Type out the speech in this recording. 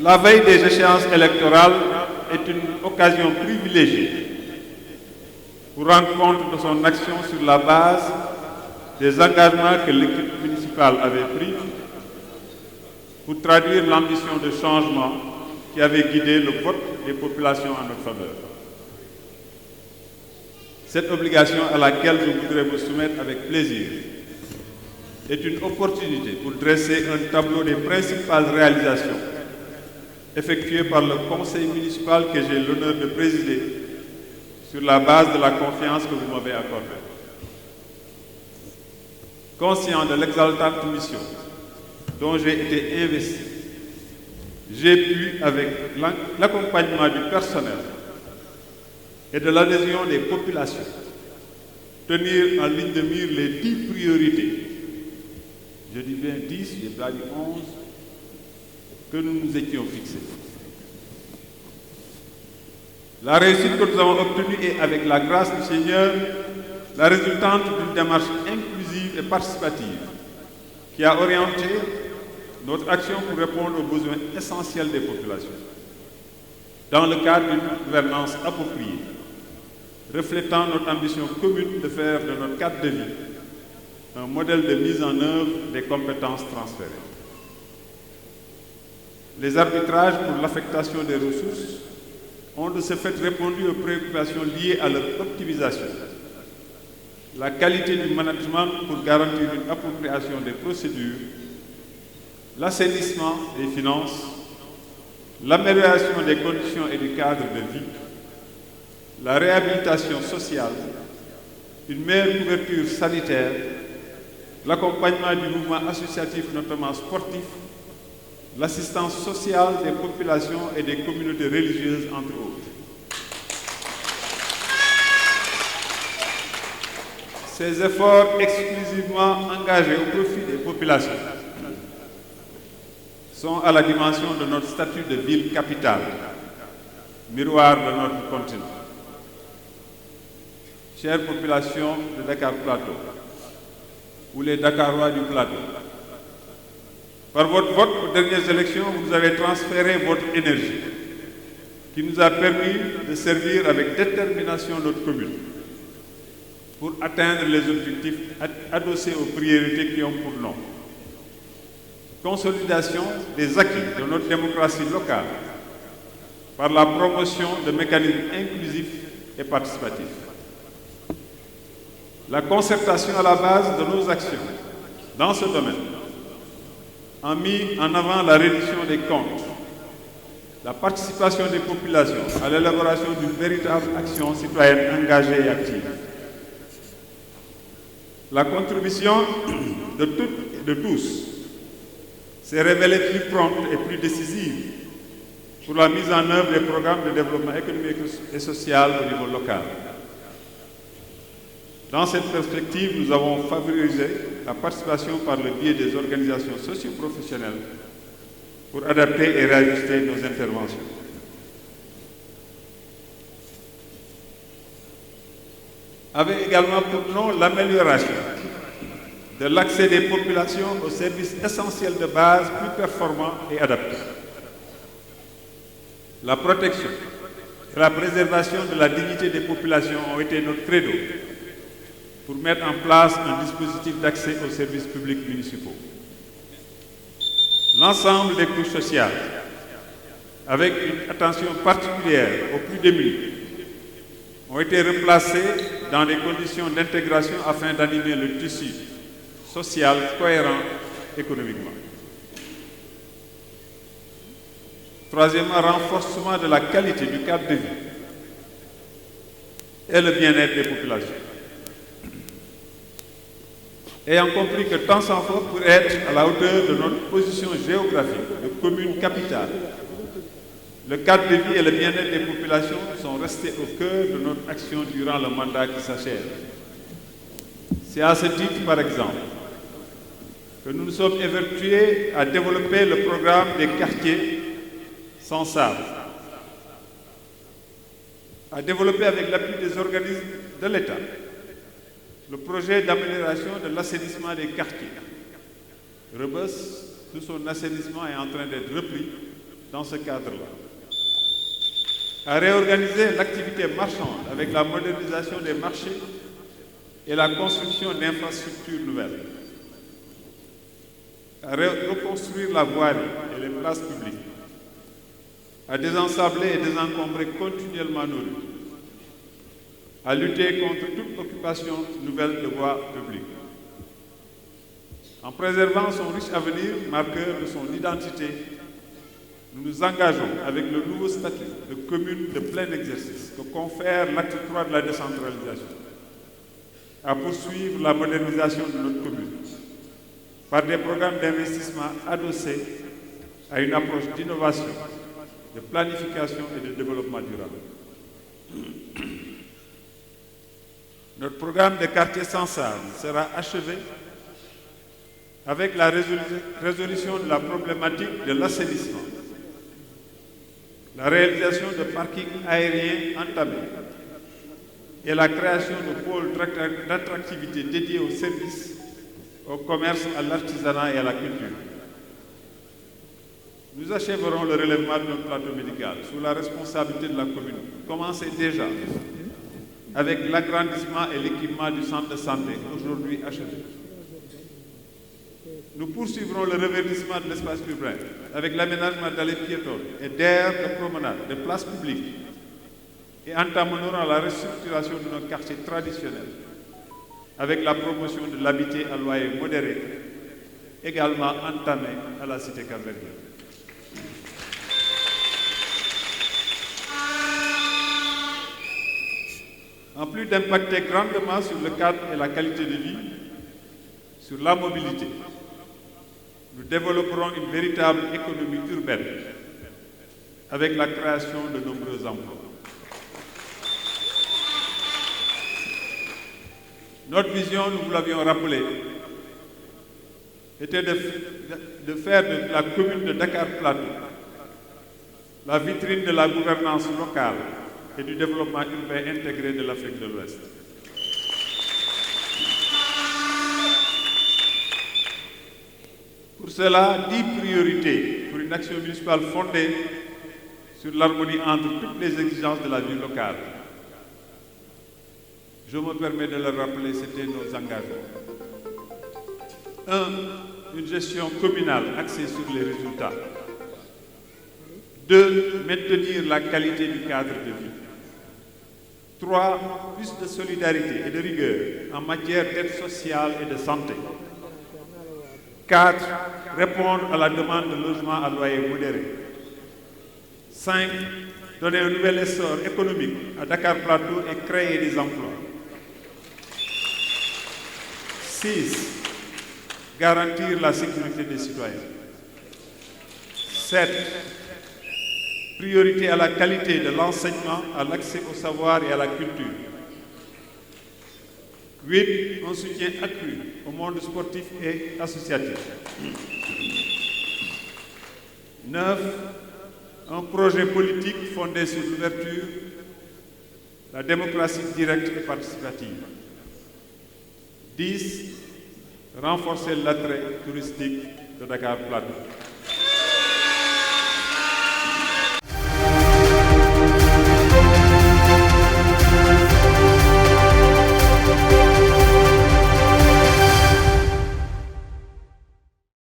La veille des échéances électorales est une occasion privilégiée pour rendre compte de son action sur la base des engagements que l'équipe municipale avait pris pour traduire l'ambition de changement qui avait guidé le vote des populations en notre faveur. Cette obligation à laquelle je voudrais vous soumettre avec plaisir est une opportunité pour dresser un tableau des principales réalisations effectuées par le conseil municipal que j'ai l'honneur de présider sur la base de la confiance que vous m'avez accordée. Conscient de l'exaltante mission dont j'ai été investi, j'ai pu, avec l'accompagnement du personnel et de l'adhésion des populations, tenir en ligne de mire les 10 priorités, je dis bien 10, j'ai pas dit 11, que nous nous étions fixés. La réussite que nous avons obtenue est, avec la grâce du Seigneur, la résultante d'une démarche inclusive et participative qui a orienté notre action pour répondre aux besoins essentiels des populations, dans le cadre d'une gouvernance appropriée, reflétant notre ambition commune de faire de notre cadre de vie un modèle de mise en œuvre des compétences transférées. Les arbitrages pour l'affectation des ressources ont de ce fait répondu aux préoccupations liées à leur optimisation, la qualité du management pour garantir une appropriation des procédures, l'assainissement des finances, l'amélioration des conditions et du cadre de vie, la réhabilitation sociale, une meilleure couverture sanitaire, l'accompagnement du mouvement associatif, notamment sportif, l'assistance sociale des populations et des communautés religieuses, entre autres. Ces efforts exclusivement engagés au profit des populations sont à la dimension de notre statut de ville capitale, miroir de notre continent. Chères populations de Dakar Plateau, ou les Dakarois du Plateau, par votre vote aux dernières élections, vous avez transféré votre énergie, qui nous a permis de servir avec détermination notre commune pour atteindre les objectifs adossés aux priorités qui ont pour nom. Consolidation des acquis de notre démocratie locale par la promotion de mécanismes inclusifs et participatifs. La concertation à la base de nos actions dans ce domaine a mis en avant la réduction des comptes, la participation des populations à l'élaboration d'une véritable action citoyenne engagée et active. La contribution de toutes et de tous s'est révélée plus prompte et plus décisive pour la mise en œuvre des programmes de développement économique et social au niveau local. Dans cette perspective, nous avons favorisé la participation par le biais des organisations socio-professionnelles pour adapter et réajuster nos interventions. Avait également pour nom l'amélioration de l'accès des populations aux services essentiels de base plus performants et adaptés. La protection et la préservation de la dignité des populations ont été notre credo pour mettre en place un dispositif d'accès aux services publics municipaux. L'ensemble des couches sociales, avec une attention particulière aux plus démunis, ont été replacés dans des conditions d'intégration afin d'animer le tissu social cohérent économiquement. Troisièmement, renforcement de la qualité du cadre de vie et le bien-être des populations. Ayant compris que tant s'en faut pour être à la hauteur de notre position géographique de commune capitale, le cadre de vie et le bien-être des populations sont restés au cœur de notre action durant le mandat qui s'achève. C'est à ce titre, par exemple, que nous nous sommes évertués à développer le programme des quartiers sans sable, à développer avec l'appui des organismes de l'État le projet d'amélioration de l'assainissement des quartiers. Rebeuss, tout son assainissement est en train d'être repris dans ce cadre-là. À réorganiser l'activité marchande avec la modernisation des marchés et la construction d'infrastructures nouvelles. À reconstruire la voirie et les places publiques. À désensabler et désencombrer continuellement nos rues. À lutter contre toute occupation nouvelle de voies publiques. En préservant son riche avenir, marqueur de son identité, nous nous engageons avec le nouveau statut de commune de plein exercice que confère l'acte 3 de la décentralisation à poursuivre la modernisation de notre commune par des programmes d'investissement adossés à une approche d'innovation, de planification et de développement durable. Notre programme de quartier sans sable sera achevé avec la résolution de la problématique de l'assainissement, la réalisation de parkings aériens entamés et la création de pôles d'attractivité dédiés aux services, au commerce, à l'artisanat et à la culture. Nous achèverons le relèvement de notre plateau médical sous la responsabilité de la commune. Commencez déjà avec l'agrandissement et l'équipement du centre de santé, aujourd'hui achevé. Nous poursuivrons le reverdissement de l'espace urbain avec l'aménagement d'allées piétonnes et d'aires de promenade, de places publiques et entamerons la restructuration de nos quartiers traditionnels avec la promotion de l'habité à loyer modéré, également entamé à la cité Cap-Verdien. En plus d'impacter grandement sur le cadre et la qualité de vie, sur la mobilité, nous développerons une véritable économie urbaine avec la création de nombreux emplois. Notre vision, nous vous l'avions rappelé, était de faire de la commune de Dakar-Plateau la vitrine de la gouvernance locale et du développement urbain intégré de l'Afrique de l'Ouest. Pour cela, 10 priorités pour une action municipale fondée sur l'harmonie entre toutes les exigences de la vie locale. Je me permets de le rappeler, c'était nos engagements. 1. Une gestion communale axée sur les résultats. 2. Maintenir la qualité du cadre de vie. 3. Plus de solidarité et de rigueur en matière d'aide sociale et de santé. 4. Répondre à la demande de logement à loyer modéré. 5. Donner un nouvel essor économique à Dakar-Plateau et créer des emplois. 6. Garantir la sécurité des citoyens. 7. Priorité à la qualité de l'enseignement, à l'accès au savoir et à la culture. 8. Un soutien accru au monde sportif et associatif. 9. Un projet politique fondé sur l'ouverture, la démocratie directe et participative. 10. Renforcer l'attrait touristique de Dakar-Plateau.